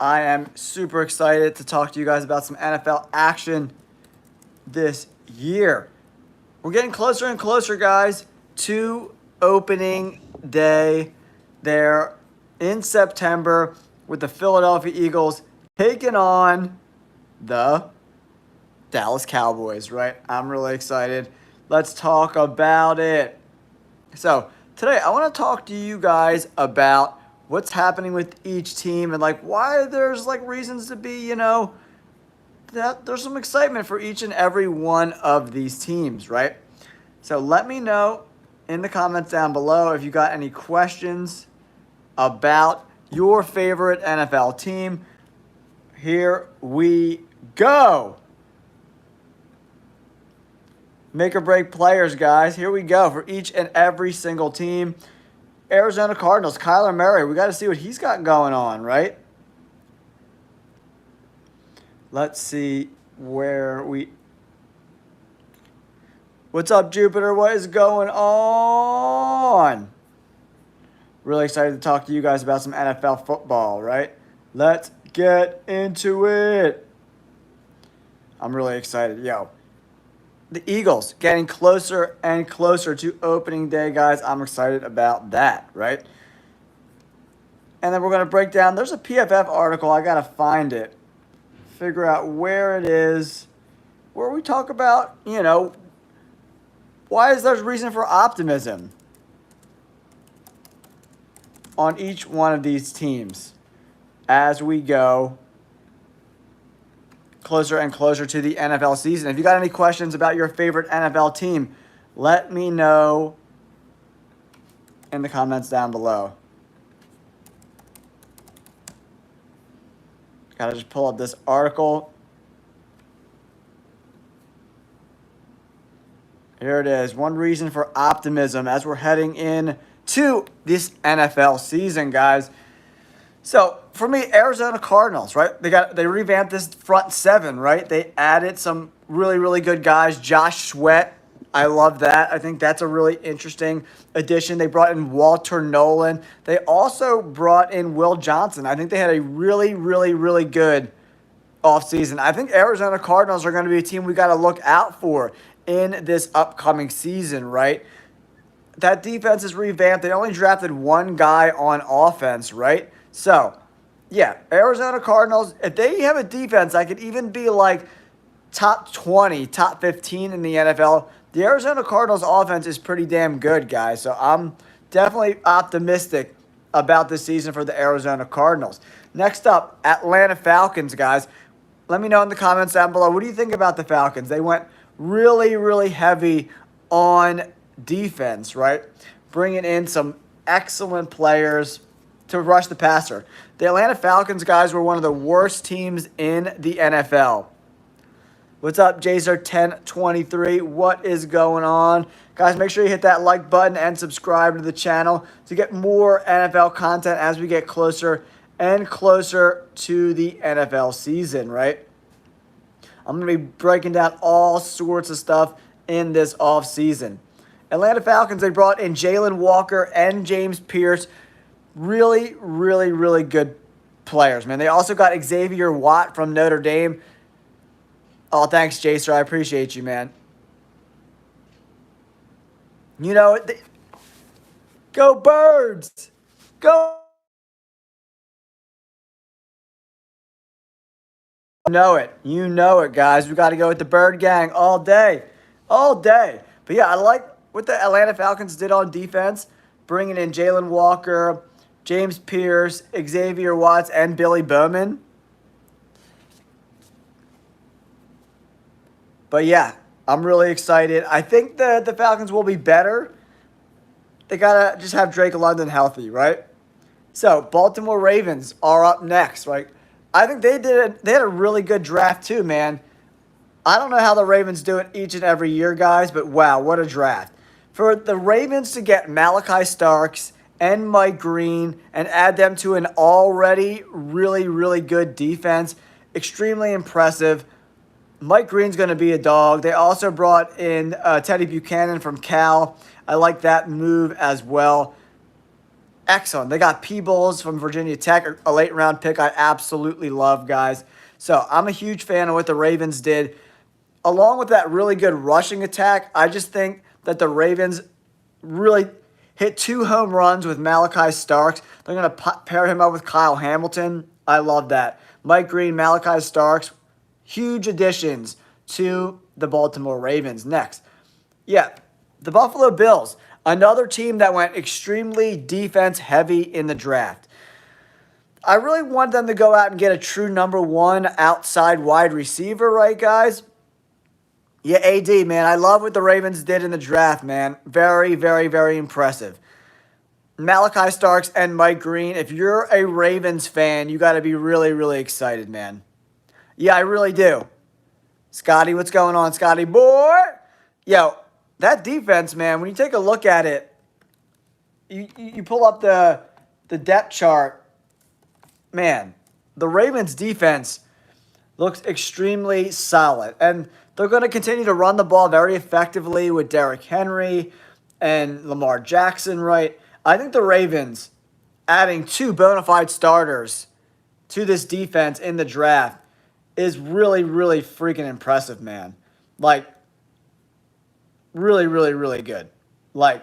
I am super excited to talk to you guys about some NFL action this year. We're getting closer and closer, guys, to opening day there in September with the Philadelphia Eagles taking on the Dallas Cowboys, right? I'm really excited. Let's talk about it. So, today I want to talk to you guys about what's happening with each team and why there's reasons to be, that there's some excitement for each and every one of these teams, right? So, let me know in the comments down below if you got any questions about your favorite NFL team. Here we go. Make or break players, guys. Here we go for each and every single team. Arizona Cardinals, Kyler Murray. We got to see what he's got going on, right? Let's see where we... What's up, Jupiter? What is going on? Really excited to talk to you guys about some NFL football, right? Let's get into it. I'm really excited. Yo. The Eagles getting closer and closer to opening day, guys. I'm excited about that, right? And then we're going to break down. There's a PFF article. I got to find it. Figure out where it is. Where we talk about, why is there reason for optimism on each one of these teams as we go closer and closer to the NFL season. If you got any questions about your favorite NFL team, let me know in the comments down below. Gotta just pull up this article. Here it is. One reason for optimism as we're heading in to this NFL season, guys. So, for me, Arizona Cardinals, right? They revamped this front seven, right? They added some really, really good guys. Josh Sweat, I love that. I think that's a really interesting addition. They brought in Walter Nolan. They also brought in Will Johnson. I think they had a really, really, really good offseason. I think Arizona Cardinals are going to be a team we got to look out for in this upcoming season, right? That defense is revamped. They only drafted one guy on offense, right? So, yeah, Arizona Cardinals, if they have a defense that could even be top 20, top 15 in the NFL, the Arizona Cardinals offense is pretty damn good, guys. So I'm definitely optimistic about this season for the Arizona Cardinals. Next up, Atlanta Falcons, guys. Let me know in the comments down below. What do you think about the Falcons? They went really, really heavy on defense, right? Bringing in some excellent players to rush the passer. The Atlanta Falcons, guys, were one of the worst teams in the NFL. What's up, Jazer1023? What is going on? Guys, make sure you hit that like button and subscribe to the channel to get more NFL content as we get closer and closer to the NFL season, right? I'm going to be breaking down all sorts of stuff in this offseason. Atlanta Falcons, they brought in Jalen Walker and James Pierce. Really, really, really good players, man. They also got Xavier Watt from Notre Dame. Oh, thanks, Jaser. I appreciate you, man. Go Birds! Go! You know it, guys. We got to go with the Bird Gang all day. All day. But yeah, I like what the Atlanta Falcons did on defense, bringing in Jalen Walker, James Pierce, Xavier Watts, and Billy Bowman. But yeah, I'm really excited. I think the Falcons will be better. They got to just have Drake London healthy, right? So, Baltimore Ravens are up next, right? I think they had a really good draft too, man. I don't know how the Ravens do it each and every year, guys, but wow, what a draft. For the Ravens to get Malachi Starks and Mike Green and add them to an already really, really good defense, extremely impressive. Mike Green's going to be a dog. They also brought in Teddy Buchanan from Cal. I like that move as well. excellent. They got Peebles from Virginia Tech, a late round pick I absolutely love, guys. So I'm a huge fan of what the Ravens did. Along with that really good rushing attack, I just think that the Ravens really hit 2 home runs with Malachi Starks. They're going to pair him up with Kyle Hamilton. I love that. Mike Green, Malachi Starks, huge additions to the Baltimore Ravens. Next, yeah, the Buffalo Bills, another team that went extremely defense heavy in the draft. I really want them to go out and get a true number 1 outside wide receiver, right, guys? Yeah, AD, man. I love what the Ravens did in the draft, man. Very, very, very impressive. Malachi Starks and Mike Green, if you're a Ravens fan, you got to be really, really excited, man. Yeah, I really do. Scotty, what's going on, Scotty boy? Yo, that defense, man, when you take a look at it, you pull up the depth chart, man, the Ravens defense looks extremely solid. And they're going to continue to run the ball very effectively with Derrick Henry and Lamar Jackson, right? I think the Ravens adding 2 bona fide starters to this defense in the draft is really, really freaking impressive, man. Like, really, really, really good. Like,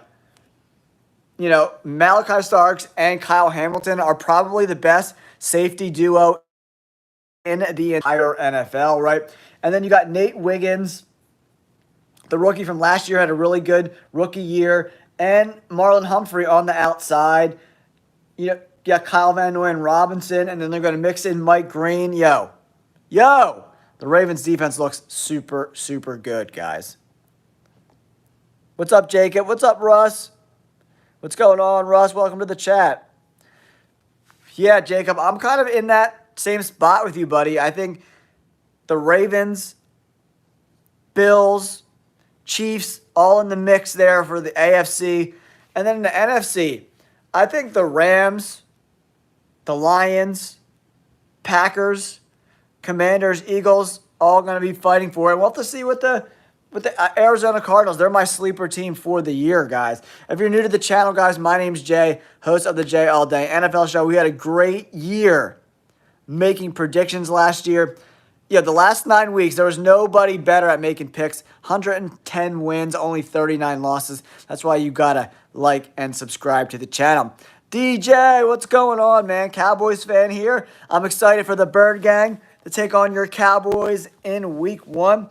you know, Malachi Starks and Kyle Hamilton are probably the best safety duo in the entire NFL, right? And then you got Nate Wiggins, the rookie from last year, had a really good rookie year, and Marlon Humphrey on the outside. You know, Kyle Van Noy Robinson, and then they're going to mix in Mike Green. Yo, the Ravens defense looks super, super good, guys. What's up, Jacob? What's up, Russ? What's going on, Russ? Welcome to the chat. Yeah, Jacob, I'm kind of in that same spot with you, buddy. I think the Ravens, Bills, Chiefs, all in the mix there for the AFC. And then in the NFC, I think the Rams, the Lions, Packers, Commanders, Eagles, all going to be fighting for it. We'll have to see what the Arizona Cardinals. They're my sleeper team for the year, guys. If you're new to the channel, guys, my name's Jay, host of the Jay All Day NFL Show. We had a great year making predictions last year. Yeah, the last 9 weeks, there was nobody better at making picks. 110 wins, only 39 losses. That's why you got to like and subscribe to the channel. DJ, what's going on, man? Cowboys fan here. I'm excited for the Bird Gang to take on your Cowboys in week 1.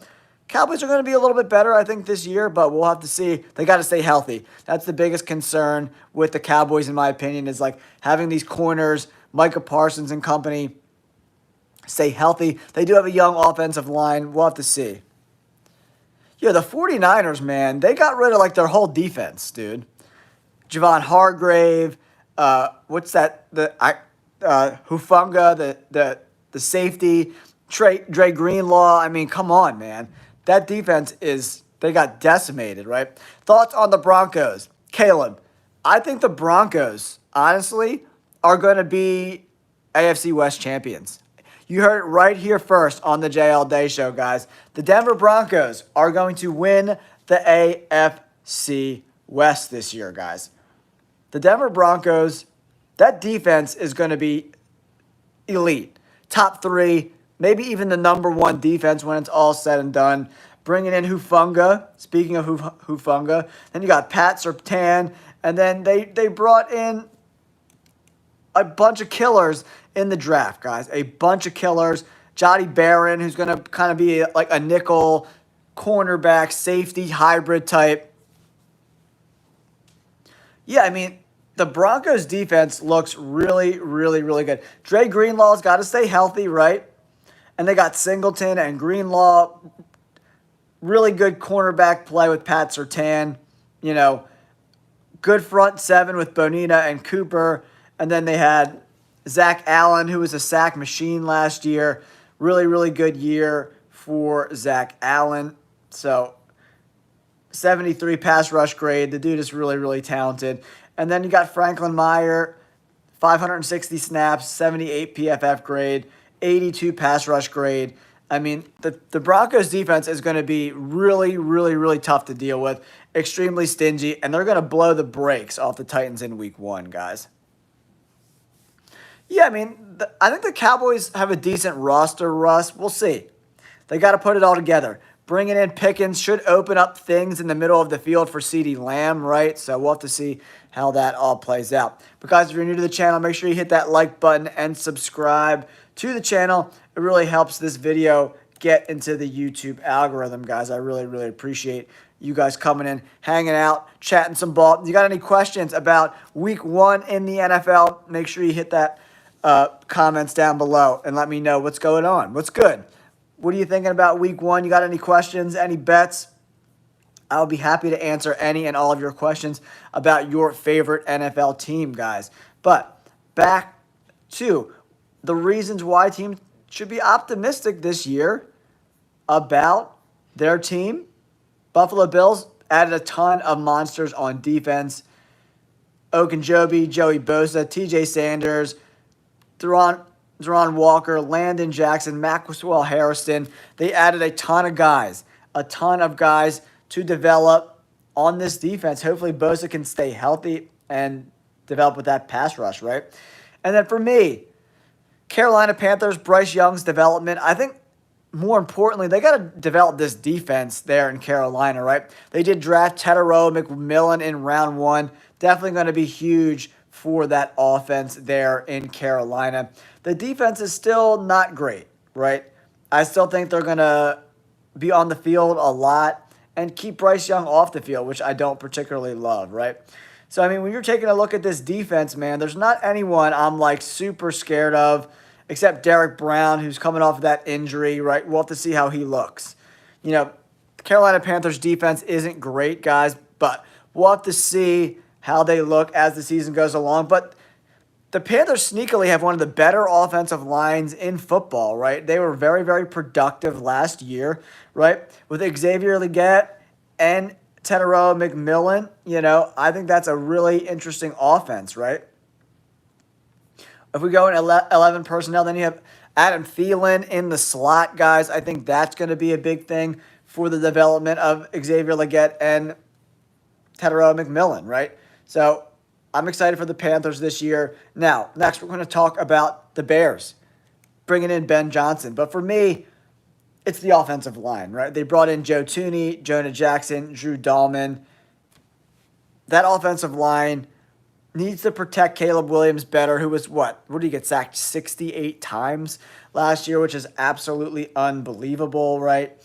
Cowboys are going to be a little bit better, I think, this year, but we'll have to see. They got to stay healthy. That's the biggest concern with the Cowboys, in my opinion, is like having these corners, Micah Parsons and company, stay healthy. They do have a young offensive line. We'll have to see. Yeah, the 49ers, man, they got rid of like their whole defense, dude. Javon Hargrave, what's that? Hufunga, the safety, Dre Greenlaw. I mean, come on, man. That defense they got decimated, right? Thoughts on the Broncos? Caleb, I think the Broncos, honestly, are going to be AFC West champions. You heard it right here first on the JL Day Show, guys. The Denver Broncos are going to win the AFC West this year, guys. The Denver Broncos, that defense is going to be elite. Top 3, maybe even the number 1 defense when it's all said and done. Bringing in Hufunga. Speaking of Hufunga, then you got Pat Surtain, and then they brought in a bunch of killers in the draft, guys. A bunch of killers. Jody Barron, who's going to kind of be like a nickel, cornerback, safety, hybrid type. Yeah, I mean, the Broncos defense looks really, really, really good. Dre Greenlaw's got to stay healthy, right? And they got Singleton and Greenlaw. Really good cornerback play with Pat Surtain. You know, good front 7 with Bonita and Cooper. And then they had Zach Allen, who was a sack machine last year. Really, really good year for Zach Allen. So, 73 pass rush grade. The dude is really, really talented. And then you got Franklin Meyer, 560 snaps, 78 PFF grade, 82 pass rush grade. I mean, the Broncos defense is going to be really, really, really tough to deal with. Extremely stingy. And they're going to blow the brakes off the Titans in week 1, guys. Yeah, I mean, I think the Cowboys have a decent roster, Russ. We'll see. They got to put it all together. Bringing in Pickens should open up things in the middle of the field for CeeDee Lamb, right? So we'll have to see how that all plays out. But guys, if you're new to the channel, make sure you hit that like button and subscribe to the channel. It really helps this video get into the YouTube algorithm, guys. I really, really appreciate you guys coming in, hanging out, chatting some ball. You got any questions about week 1 in the NFL? Make sure you hit that comments down below and let me know what's going on. What's good? What are you thinking about week 1? You got any questions, any bets? I'll be happy to answer any and all of your questions about your favorite NFL team, guys. But back to the reasons why teams should be optimistic this year about their team. Buffalo Bills added a ton of monsters on defense. Ogunjobi, Joey Bosa, TJ Sanders, Deron Walker, Landon Jackson, Maxwell Harrison. They added a ton of guys to develop on this defense. Hopefully Bosa can stay healthy and develop with that pass rush, right? And then for me, Carolina Panthers, Bryce Young's development. I think more importantly, they got to develop this defense there in Carolina, right? They did draft Tetairoa McMillan in round 1. Definitely going to be huge for that offense there in Carolina. The defense is still not great, right? I still think they're going to be on the field a lot and keep Bryce Young off the field, which I don't particularly love, right? So, I mean, when you're taking a look at this defense, man, there's not anyone I'm, like, super scared of except Derek Brown, who's coming off of that injury, right? We'll have to see how he looks. You know, the Carolina Panthers defense isn't great, guys, but we'll have to see how they look as the season goes along. But the Panthers sneakily have one of the better offensive lines in football, right? They were very, very productive last year, right? With Xavier Legette and Tetairoa McMillan, you know, I think that's a really interesting offense, right? If we go in 11 personnel, then you have Adam Thielen in the slot, guys. I think that's going to be a big thing for the development of Xavier Legette and Tetairoa McMillan, right? So I'm excited for the Panthers this year. Now, next we're going to talk about the Bears, bringing in Ben Johnson. But for me, it's the offensive line, right? They brought in Joe Thuney, Jonah Jackson, Drew Dahlman. That offensive line needs to protect Caleb Williams better, who was, what did he get sacked 68 times last year, which is absolutely unbelievable, right?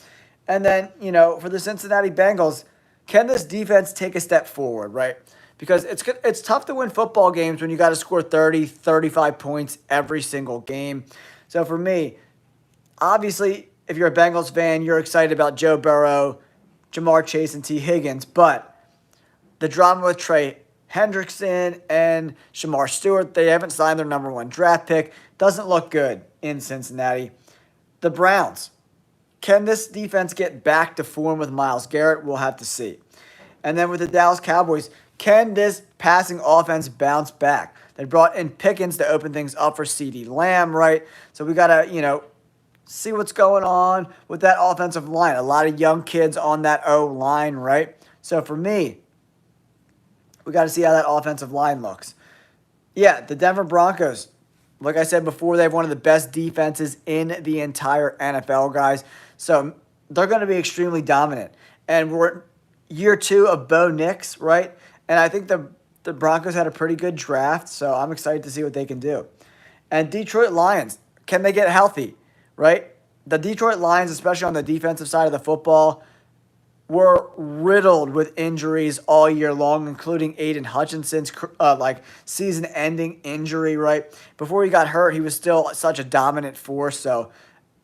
And then, you know, for the Cincinnati Bengals, can this defense take a step forward, right? Because it's tough to win football games when you got to score 30, 35 points every single game. So for me, obviously, if you're a Bengals fan, you're excited about Joe Burrow, Jamar Chase, and T. Higgins, but the drama with Trey Hendrickson and Shamar Stewart, they haven't signed their number 1 draft pick. Doesn't look good in Cincinnati. The Browns, can this defense get back to form with Myles Garrett? We'll have to see. And then with the Dallas Cowboys, can this passing offense bounce back? They brought in Pickens to open things up for CeeDee Lamb, right? So we got to, you know, see what's going on with that offensive line. A lot of young kids on that O-line, right? So for me, we got to see how that offensive line looks. Yeah, the Denver Broncos, like I said before, they have one of the best defenses in the entire NFL, guys. So they're going to be extremely dominant. And we're year 2 of Bo Nix, right? And I think the Broncos had a pretty good draft, so I'm excited to see what they can do. And Detroit Lions, can they get healthy, right? The Detroit Lions, especially on the defensive side of the football, were riddled with injuries all year long, including Aiden Hutchinson's season-ending injury, right? Before he got hurt, he was still such a dominant force. So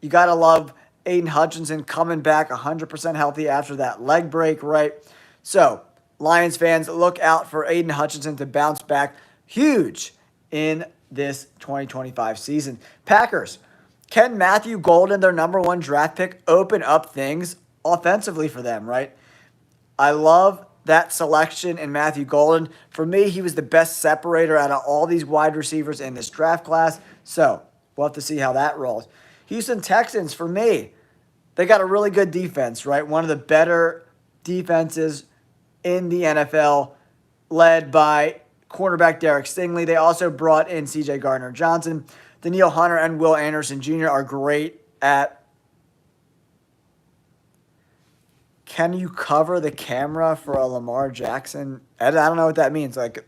you got to love Aiden Hutchinson coming back 100% healthy after that leg break, right? So Lions fans, look out for Aiden Hutchinson to bounce back huge in this 2025 season. Packers, can Matthew Golden, their number 1 draft pick, open up things offensively for them, right? I love that selection in Matthew Golden. For me, he was the best separator out of all these wide receivers in this draft class. So we'll have to see how that rolls. Houston Texans, for me, they got a really good defense, right? One of the better defenses in the NFL, led by cornerback Derek Stingley. They also brought in C.J. Gardner-Johnson. Danielle Hunter and Will Anderson Jr. are great at, can you cover the camera for a Lamar Jackson? I don't know what that means. Like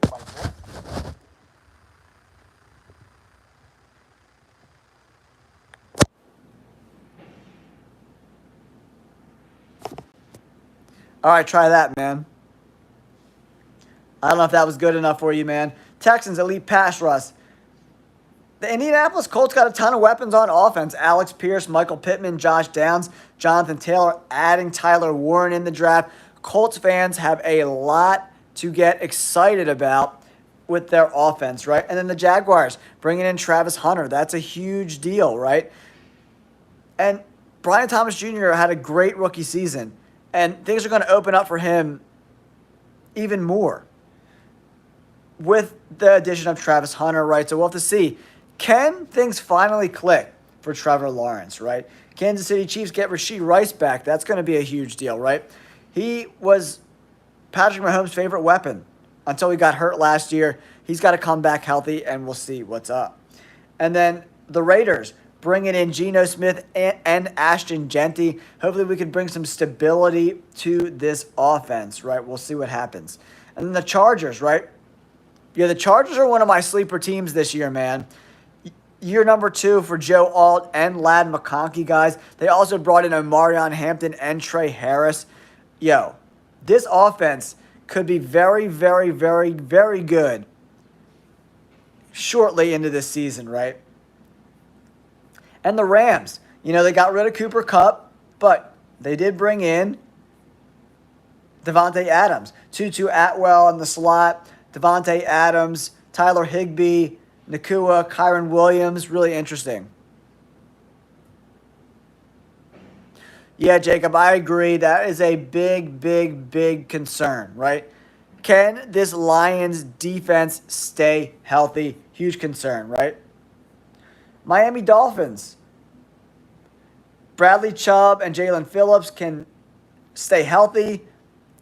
all right, try that, man. I don't know if that was good enough for you, man. Texans, elite pass rush. The Indianapolis Colts got a ton of weapons on offense. Alex Pierce, Michael Pittman, Josh Downs, Jonathan Taylor, adding Tyler Warren in the draft. Colts fans have a lot to get excited about with their offense, right? And then the Jaguars bringing in Travis Hunter. That's a huge deal, right? And Brian Thomas Jr. had a great rookie season, and things are going to open up for him even more with the addition of Travis Hunter, right? So we'll have to see. Can things finally click for Trevor Lawrence, right? Kansas City Chiefs get Rashee Rice back. That's going to be a huge deal, right? He was Patrick Mahomes' favorite weapon until he got hurt last year. He's got to come back healthy, and we'll see what's up. And then the Raiders bringing in Geno Smith and Ashton Jeanty. Hopefully we can bring some stability to this offense, right? We'll see what happens. And then the Chargers, right? Yeah, the Chargers are one of my sleeper teams this year, man. Year number 2 for Joe Alt and Ladd McConkey, guys. They also brought in Omarion Hampton and Trey Harris. Yo, this offense could be very, very, very, very good shortly into this season, right? And the Rams, they got rid of Cooper Kupp, but they did bring in Devontae Adams. Tutu Atwell in the slot, Devontae Adams, Tyler Higbee, Nakua, Kyron Williams. Really interesting. Yeah, Jacob, I agree. That is a big, big, big concern, right? Can this Lions defense stay healthy? Huge concern, right? Miami Dolphins. Bradley Chubb and Jalen Phillips can stay healthy.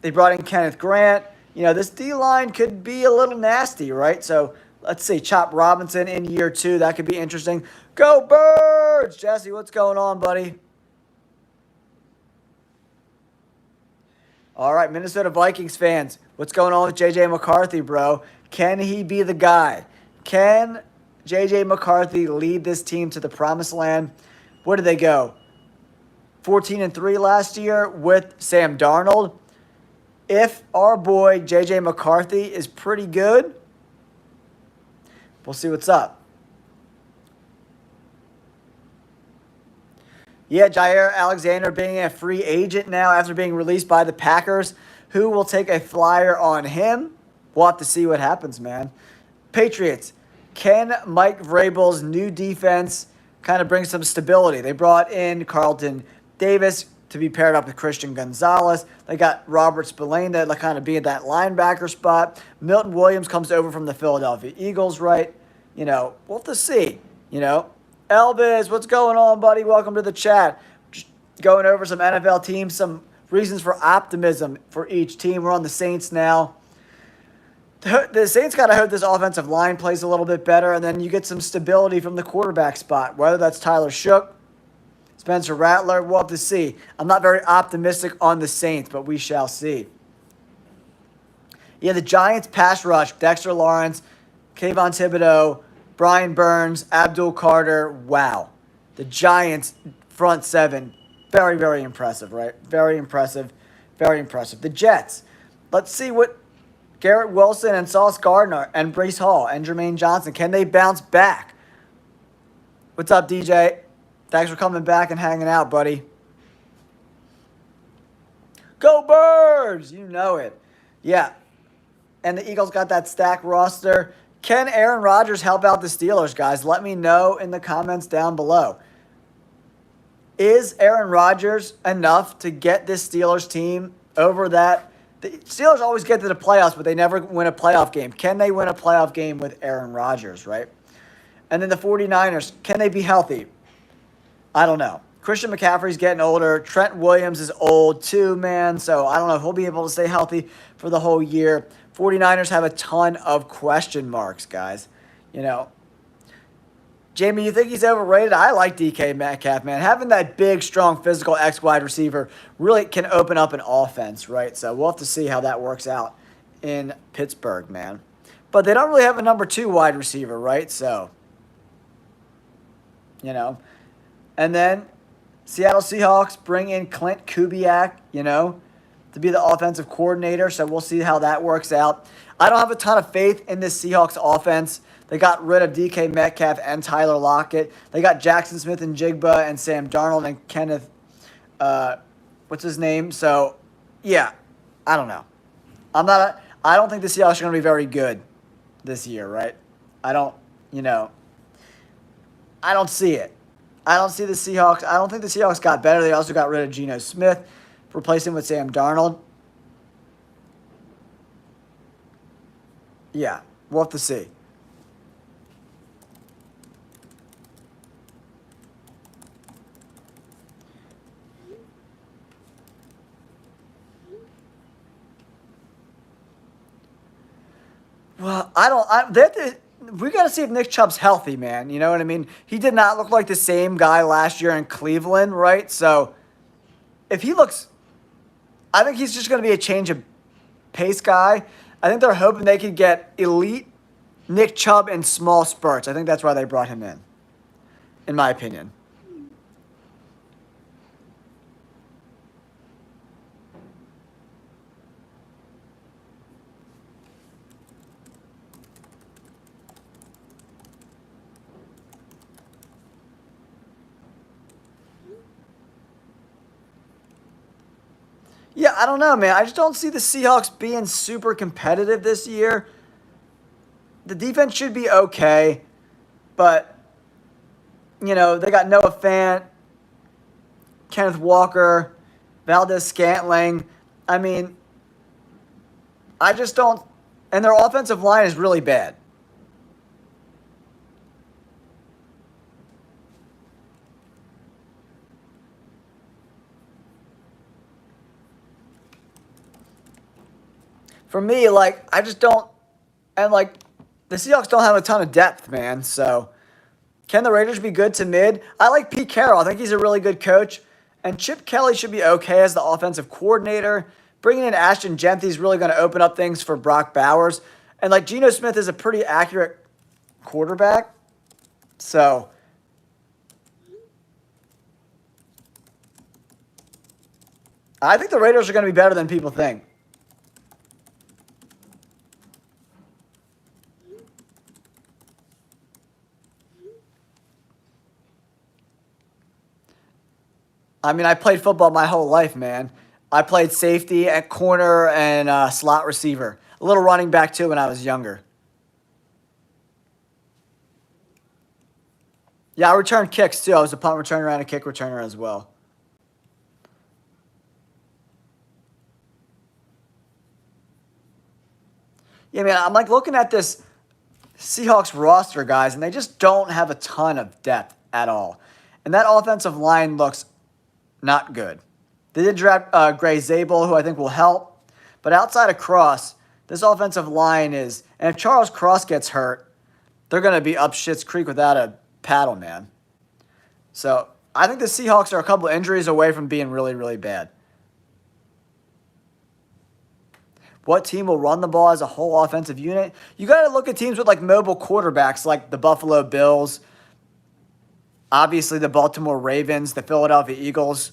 They brought in Kenneth Grant. This D-line could be a little nasty, right? So let's see, Chop Robinson in year 2. That could be interesting. Go Birds! Jesse, what's going on, buddy? All right, Minnesota Vikings fans, what's going on with J.J. McCarthy, bro? Can he be the guy? Can J.J. McCarthy lead this team to the promised land? Where did they go? 14-3 last year with Sam Darnold. If our boy J.J. McCarthy is pretty good, we'll see what's up. Yeah, Jair Alexander being a free agent now after being released by the Packers. Who will take a flyer on him? We'll have to see what happens, man. Patriots. Can Mike Vrabel's new defense kind of bring some stability? They brought in Carlton Davis to be paired up with Christian Gonzalez. They got Robert Spillane to kind of be at that linebacker spot. Milton Williams comes over from the Philadelphia Eagles, right? We'll have to see. Elvis, what's going on, buddy? Welcome to the chat. Just going over some NFL teams, some reasons for optimism for each team. We're on the Saints now. The Saints got to hope this offensive line plays a little bit better, and then you get some stability from the quarterback spot, whether that's Tyler Shook, Spencer Rattler. We'll have to see. I'm not very optimistic on the Saints, but we shall see. Yeah, the Giants pass rush, Dexter Lawrence, Kayvon Thibodeau, Brian Burns, Abdul Carter. Wow. The Giants front seven, very, very impressive, right? Very impressive. Very impressive. The Jets. Let's see what Garrett Wilson and Sauce Gardner and Breece Hall and Jermaine Johnson, can they bounce back? What's up, DJ? Thanks for coming back and hanging out, buddy. Go Birds! You know it. Yeah. And the Eagles got that stacked roster. Can Aaron Rodgers help out the Steelers, guys? Let me know in the comments down below. Is Aaron Rodgers enough to get this Steelers team over that? The Steelers always get to the playoffs, but they never win a playoff game. Can they win a playoff game with Aaron Rodgers, right? And then the 49ers, can they be healthy? I don't know. Christian McCaffrey's getting older. Trent Williams is old too, man. So I don't know if he'll be able to stay healthy for the whole year. 49ers have a ton of question marks, guys. You know, Jamie, you think he's overrated? I like DK Metcalf, man. Having that big, strong, physical X wide receiver really can open up an offense, right? So we'll have to see how that works out in Pittsburgh, man. But they don't really have a number 2 wide receiver, right? So, you know. And then Seattle Seahawks bring in Clint Kubiak, to be the offensive coordinator. So we'll see how that works out. I don't have a ton of faith in this Seahawks offense. They got rid of DK Metcalf and Tyler Lockett. They got Jackson Smith and Jigba and Sam Darnold and Kenneth, what's his name? So, yeah, I don't know. I don't think the Seahawks are going to be very good this year, right? I don't see it. I don't see the Seahawks. I don't think the Seahawks got better. They also got rid of Geno Smith, replaced him with Sam Darnold. Yeah, we'll have to see. Well, we got to see if Nick Chubb's healthy, man. You know what I mean? He did not look like the same guy last year in Cleveland, right? So if he looks, I think he's just going to be a change of pace guy. I think they're hoping they could get elite Nick Chubb in small spurts. I think that's why they brought him in my opinion. Yeah, I don't know, man. I just don't see the Seahawks being super competitive this year. The defense should be okay, but, they got Noah Fant, Kenneth Walker, Valdez Scantling. I mean, I just don't. And their offensive line is really bad. For me, I just don't. And, the Seahawks don't have a ton of depth, man. So, can the Raiders be good to mid? I like Pete Carroll. I think he's a really good coach. And Chip Kelly should be okay as the offensive coordinator. Bringing in Ashton Genty is really going to open up things for Brock Bowers. And, Geno Smith is a pretty accurate quarterback. So, I think the Raiders are going to be better than people think. I mean, I played football my whole life, man. I played safety at corner and slot receiver. A little running back, too, when I was younger. Yeah, I returned kicks, too. I was a punt returner and a kick returner as well. Yeah, man, I'm looking at this Seahawks roster, guys, and they just don't have a ton of depth at all. And that offensive line looks not good. They did draft Gray Zabel, who I think will help. But outside of Cross, this offensive line is... And if Charles Cross gets hurt, they're going to be up shit's creek without a paddle, man. So I think the Seahawks are a couple injuries away from being really, really bad. What team will run the ball as a whole offensive unit? You got to look at teams with mobile quarterbacks like the Buffalo Bills, obviously the Baltimore Ravens, the Philadelphia Eagles.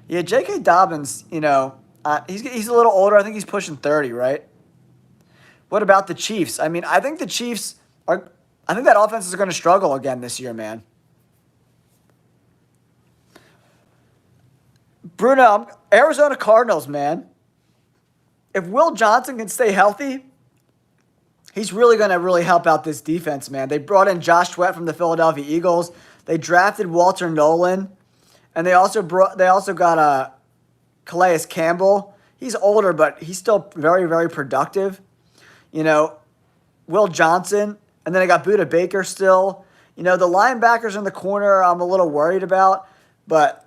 Yeah, J.K. Dobbins, he's a little older. I think he's pushing 30, right? What about the Chiefs? I mean, I think the Chiefs are... I think that offense is going to struggle again this year, man. Bruno, Arizona Cardinals, man. If Will Johnson can stay healthy, he's really going to really help out this defense, man. They brought in Josh Sweat from the Philadelphia Eagles. They drafted Walter Nolan, and they also got Calais Campbell. He's older, but he's still very, very productive. Will Johnson, and then I got Budda Baker still. The linebackers in the corner I'm a little worried about, but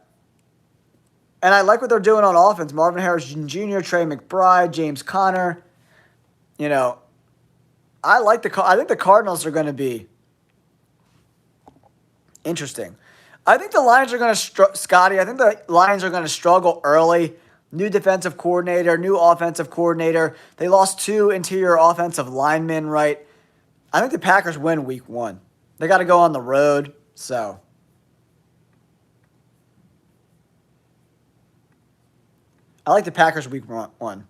And I like what they're doing on offense. Marvin Harrison Jr., Trey McBride, James Conner. You know, I think the Cardinals are going to be interesting. I think the Lions are going to Scotty. I think the Lions are going to struggle early. New defensive coordinator, new offensive coordinator. They lost 2 interior offensive linemen, right? I think the Packers win week 1. They got to go on the road, so. I like the Packers week 1.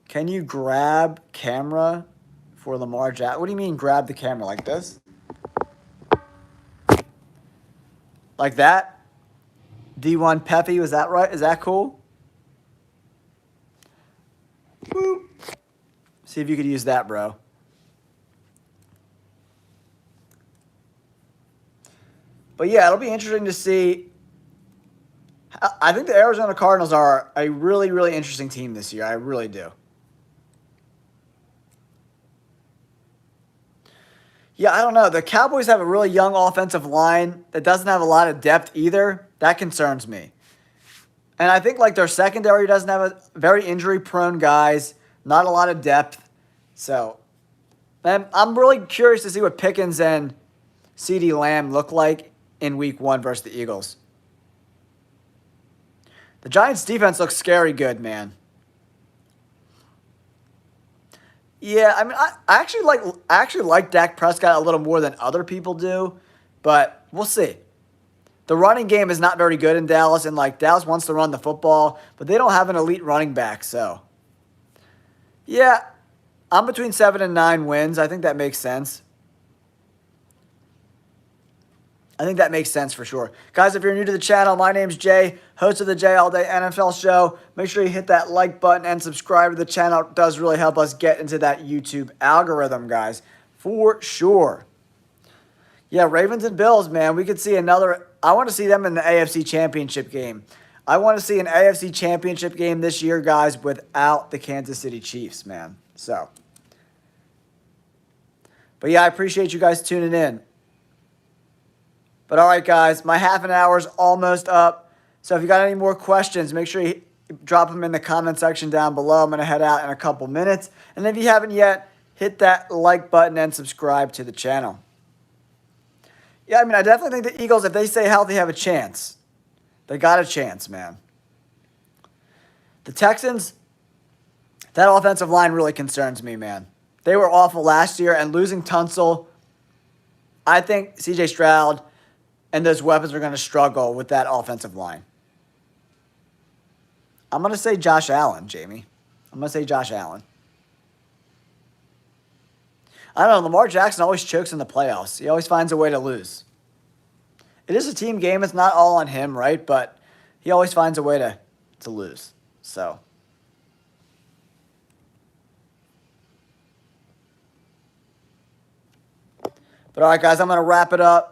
Can you grab camera for Lamar Jackson? What do you mean grab the camera like this? Like that? D1 Peppy, was that right? Is that cool? Boop. See if you could use that, bro. But yeah, it'll be interesting to see. I think the Arizona Cardinals are a really, really interesting team this year. I really do. Yeah, I don't know. The Cowboys have a really young offensive line that doesn't have a lot of depth either. That concerns me. And I think like their secondary doesn't have a very injury-prone guys, not a lot of depth. So, and I'm really curious to see what Pickens and CeeDee Lamb look like in week 1 versus the Eagles. The Giants' defense looks scary good, man. Yeah, I mean, I actually like Dak Prescott a little more than other people do, but we'll see. The running game is not very good in Dallas, and like Dallas wants to run the football, but they don't have an elite running back, so. Yeah, I'm between 7 and 9 wins. I think that makes sense. I think that makes sense for sure. Guys, if you're new to the channel, my name's Jay, host of the Jay All Day NFL Show. Make sure you hit that like button and subscribe to the channel. It does really help us get into that YouTube algorithm, guys, for sure. Yeah, Ravens and Bills, man. We could see another. I want to see them in the AFC Championship game. I want to see an AFC Championship game this year, guys, without the Kansas City Chiefs, man. So. But yeah, I appreciate you guys tuning in. But all right, guys, my half an hour is almost up. So if you got any more questions, make sure you drop them in the comment section down below. I'm going to head out in a couple minutes. And if you haven't yet, hit that like button and subscribe to the channel. Yeah, I mean, I definitely think the Eagles, if they stay healthy, have a chance. They got a chance, man. The Texans, that offensive line really concerns me, man. They were awful last year, and losing Tunsil, I think C.J. Stroud and those weapons are going to struggle with that offensive line. I'm going to say Josh Allen, Jamie. I'm going to say Josh Allen. I don't know. Lamar Jackson always chokes in the playoffs. He always finds a way to lose. It is a team game. It's not all on him, right? But he always finds a way to lose. So. But all right, guys, I'm going to wrap it up.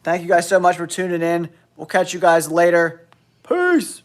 Thank you guys so much for tuning in. We'll catch you guys later. Peace.